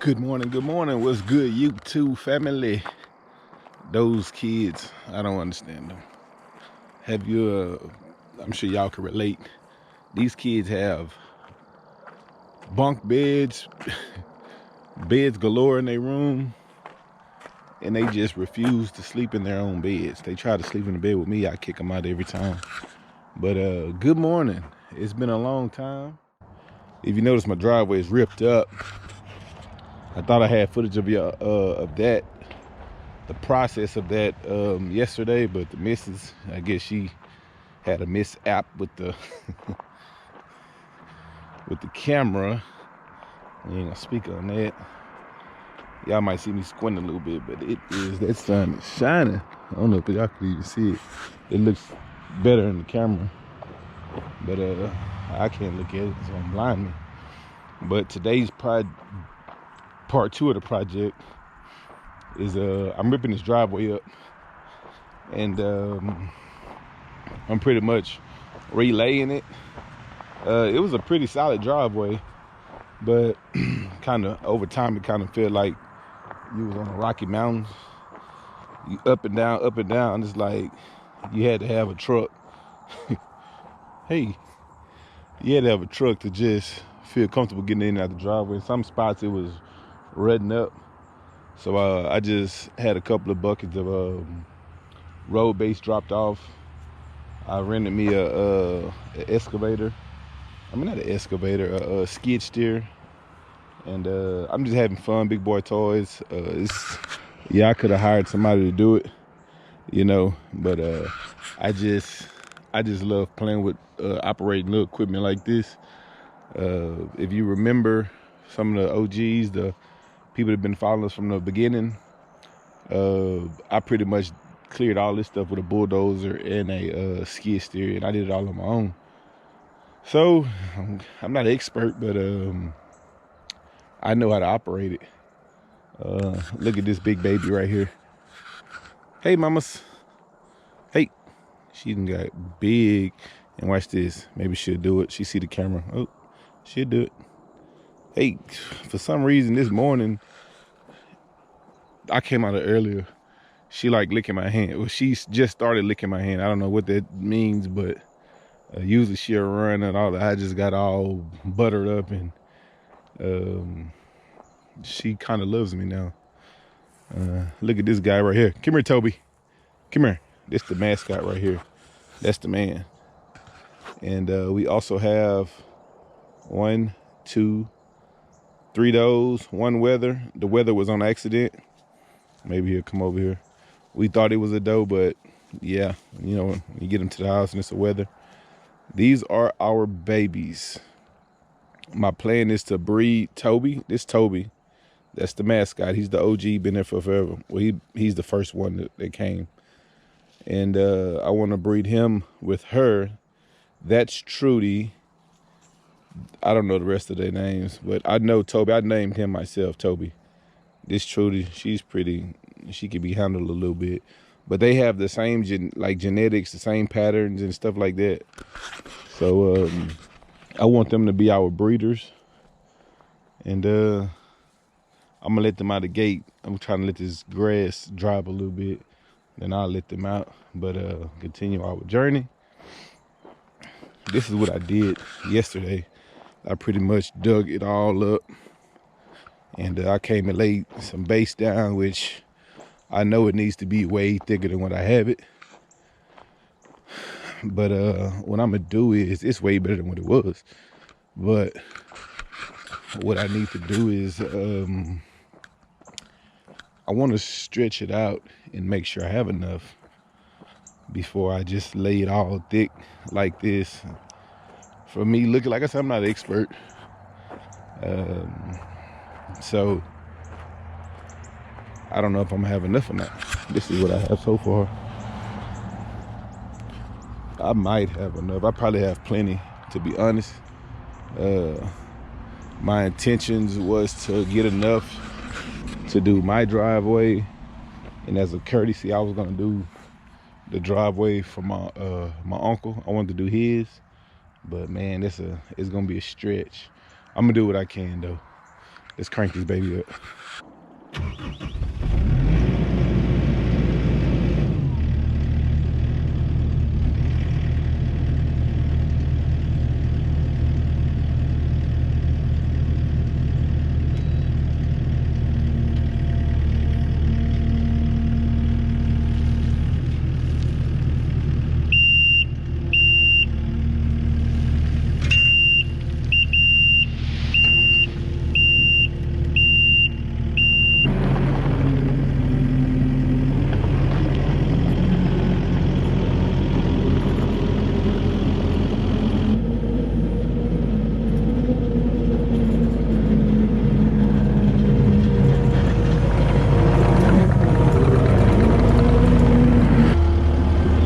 Good morning, good morning. What's good, YouTube family? Those kids, I don't understand them. Have you, I'm sure y'all can relate. These kids have bunk beds, beds galore in their room, and they just refuse to sleep in their own beds. They try to sleep in the bed with me, I kick them out every time. But good morning. It's been a long time. If you notice, my driveway is ripped up. I thought I had footage of that, the process of that yesterday, but the missus, I guess she had a mishap with the with the camera. I ain't gonna speak on that. Y'all might see me squinting a little bit, but that sun is shining. I don't know if y'all can even see it. It looks better in the camera, but I can't look at it, so I'm blind me. But today's part 2 of the project is I'm ripping this driveway up, and I'm pretty much relaying it. It was a pretty solid driveway, but kind of over time it kind of felt like you was on the Rocky Mountains. You up and down. It's like you had to have a truck. Hey, you had to have a truck to just feel comfortable getting in and out the driveway. In some spots it was rutting up, so I just had a couple of buckets of road base dropped off. I rented me a excavator. I mean, not an excavator, a skid steer, and I'm just having fun, big boy toys. I could have hired somebody to do it, but I just love playing with operating little equipment like this. If you remember some of the OGs, the people that have been following us from the beginning, I pretty much cleared all this stuff with a bulldozer and a skid steer, and I did it all on my own. So I'm not an expert, but I know how to operate it. Look at this big baby right here. Hey, mamas. Hey, she done got big. And watch this. Maybe she'll do it. She see the camera. Oh, she'll do it. Hey, for some reason this morning, I came out earlier. She like licking my hand. Well, she just started licking my hand. I don't know what that means, but usually she'll run and all that. I just got all buttered up, and she kind of loves me now. Look at this guy right here. Come here, Toby. Come here. This the mascot right here. That's the man. And we also have 1, 2, 3 does, 1 wether. The wether was on accident. Maybe he'll come over here. We thought it was a doe, but yeah, when you get him to the house and it's a wether. These are our babies. My plan is to breed Toby. This Toby, that's the mascot. He's the OG, been there for forever. Well, he's the first one that came. And I want to breed him with her. That's Trudy. I don't know the rest of their names, but I know Toby. I named him myself, Toby. This Trudy, she's pretty. She can be handled a little bit. But they have the same genetics, the same patterns and stuff like that. So I want them to be our breeders. And I'm gonna let them out the gate. I'm trying to let this grass drop a little bit. Then I'll let them out. But continue our journey. This is what I did yesterday. I pretty much dug it all up. And I came and laid some base down, which I know it needs to be way thicker than what I have it. But what I'm gonna do is, it's way better than what it was. But what I need to do is I want to stretch it out and make sure I have enough before I just lay it all thick like this. For me, looking, like I said, I'm not an expert. So I don't know if I'm gonna have enough or not. This is what I have so far. I might have enough. I probably have plenty, to be honest. My intentions was to get enough to do my driveway, and as a courtesy, I was gonna do the driveway for my uncle. I wanted to do his, but man, it's gonna be a stretch. I'm gonna do what I can though. Let's crank this baby up.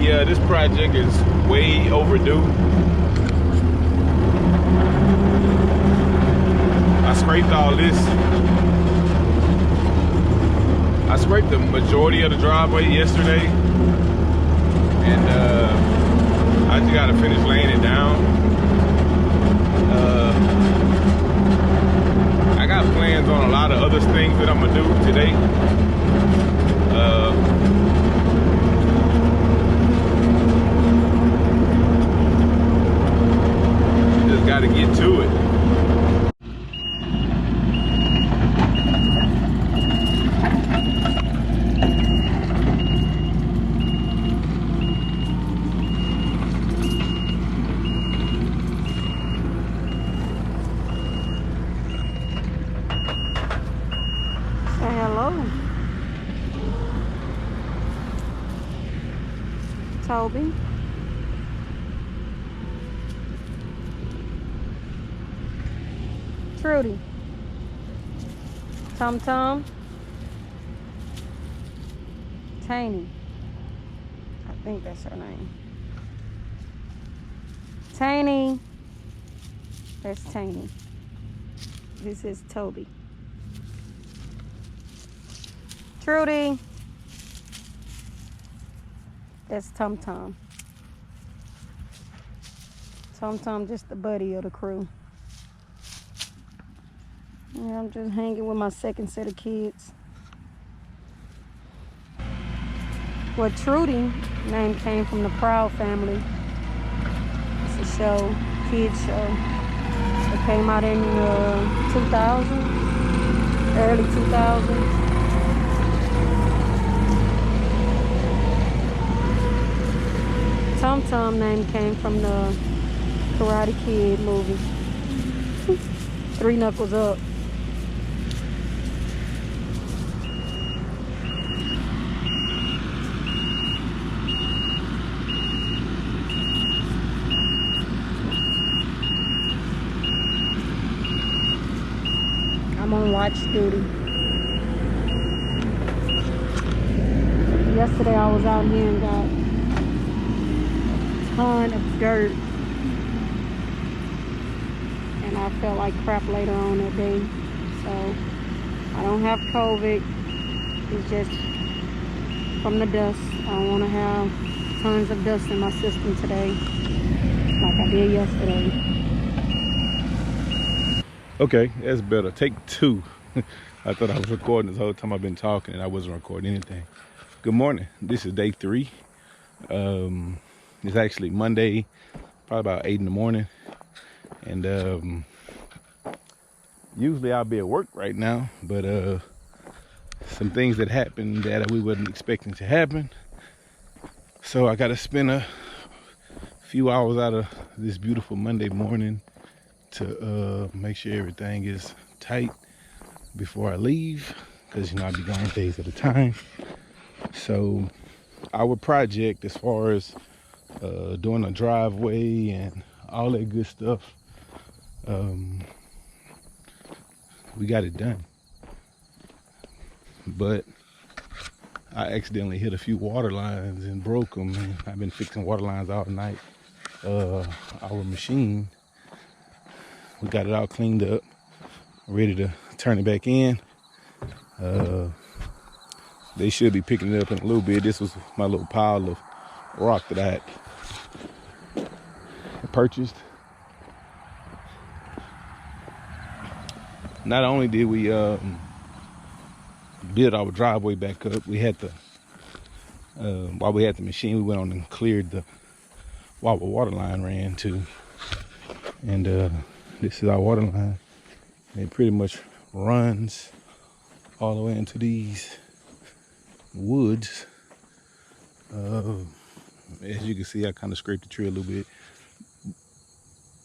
Yeah, this project is way overdue. I scraped all this. I scraped the majority of the driveway yesterday, and I just gotta finish laying it down. I got plans on a lot of other things that I'm gonna do today. Just gotta get to it. Say hello. Toby. Trudy. Tum Tum. Taney. I think that's her name. Taney. That's Taney. This is Toby. Trudy. That's Tum Tum. Tum Tum just the buddy of the crew. Yeah, I'm just hanging with my second set of kids. Well, Trudy name came from the Proud Family. It's a show, kids show. It came out in 2000, early 2000s. Tum Tum name came from the Karate Kid movie. Three Knuckles Up. I'm on watch duty. Yesterday I was out here and got a ton of dirt. And I felt like crap later on that day. So I don't have COVID. It's just from the dust. I don't want to have tons of dust in my system today like I did yesterday. Okay, that's better. Take two. I thought I was recording this whole time I've been talking and I wasn't recording anything. Good morning. This is day 3. It's actually Monday, probably about 8 in the morning. And usually I'll be at work right now, but some things that happened that we wasn't expecting to happen. So I got to spend a few hours out of this beautiful Monday morning to make sure everything is tight before I leave, because I'll be gone days at a time. So our project, as far as doing a driveway and all that good stuff, we got it done. But I accidentally hit a few water lines and broke them. And I've been fixing water lines all night. Our machine, we got it all cleaned up, ready to turn it back in. They should be picking it up in a little bit. This was my little pile of rock that I had purchased. not only did we build our driveway back up, we had the while we had the machine, we went on and cleared the while our water line ran too. And this is our water line. It pretty much runs all the way into these woods. As you can see, I kind of scraped the tree a little bit,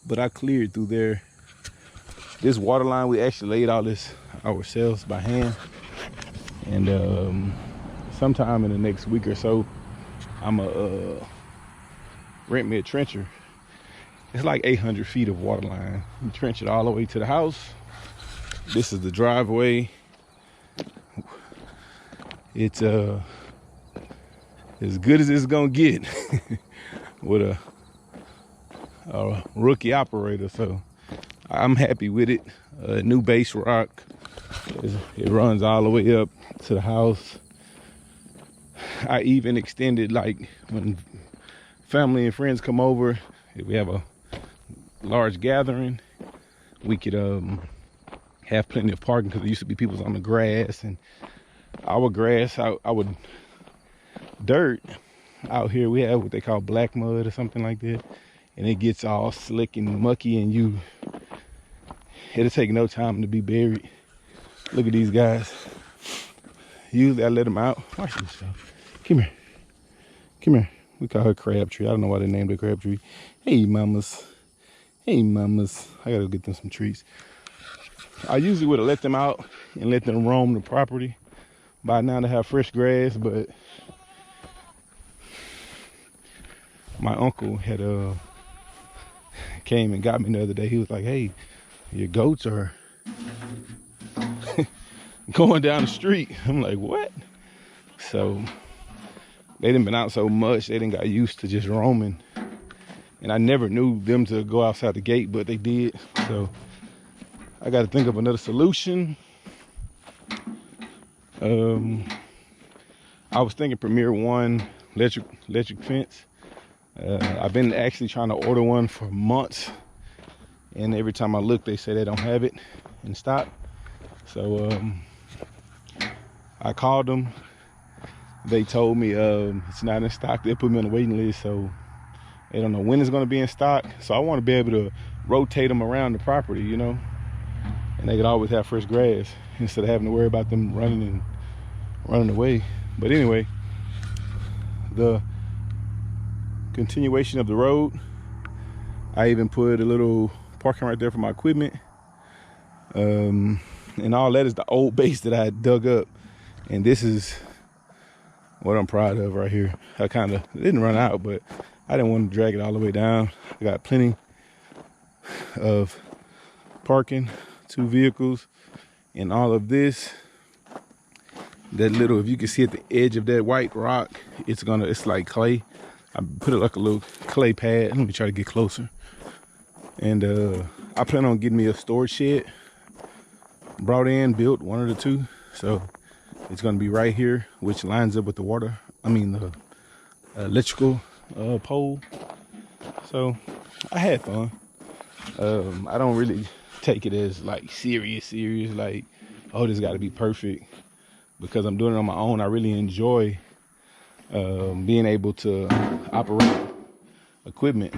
but I cleared through there. This water line, we actually laid all this ourselves by hand. And sometime in the next week or so, I'm gonna rent me a trencher. It's like 800 feet of water line. You trench it all the way to the house. This is the driveway. It's as good as it's gonna get with a rookie operator. So I'm happy with it. New base rock. It runs all the way up to the house. I even extended, like, when family and friends come over, if we have a large gathering, we could have plenty of parking, because there used to be people on the grass, and our grass, our dirt out here, we have what they call black mud or something like that, and it gets all slick and mucky, and it'll take no time to be buried. Look at these guys. Usually I let them out. Watch this, y'all. Come here. Come here. We call her Crabtree. I don't know why they named her Crabtree. Hey, mamas. Hey, mamas. I gotta get them some treats. I usually would have let them out and let them roam the property by now to have fresh grass, but my uncle had came and got me the other day. He was like, hey, your goats are going down the street. I'm like, what? So they didn't been out so much, they didn't got used to just roaming. And I never knew them to go outside the gate, but they did. So I got to think of another solution. I was thinking Premier One electric fence. I've been actually trying to order one for months, and every time I look, they say they don't have it in stock. So I called them. They told me it's not in stock. They put me on the waiting list, so they don't know when it's going to be in stock. So I want to be able to rotate them around the property, you know, and they could always have fresh grass instead of having to worry about them running away. But anyway, the continuation of the road, I even put a little parking right there for my equipment, and all that is the old base that I dug up, and this is what I'm proud of right here. I kind of didn't run out, but I didn't want to drag it all the way down. I got plenty of parking, 2 vehicles, and all of this. That little, if you can see at the edge of that white rock, it's like clay. I put it like a little clay pad. Let me try to get closer. And I plan on getting me a storage shed, brought in, built, one of the two. So it's gonna be right here, which lines up with the the electrical pole. So I had fun. I don't really take it as like serious, like, oh, this gotta be perfect, because I'm doing it on my own. I really enjoy being able to operate equipment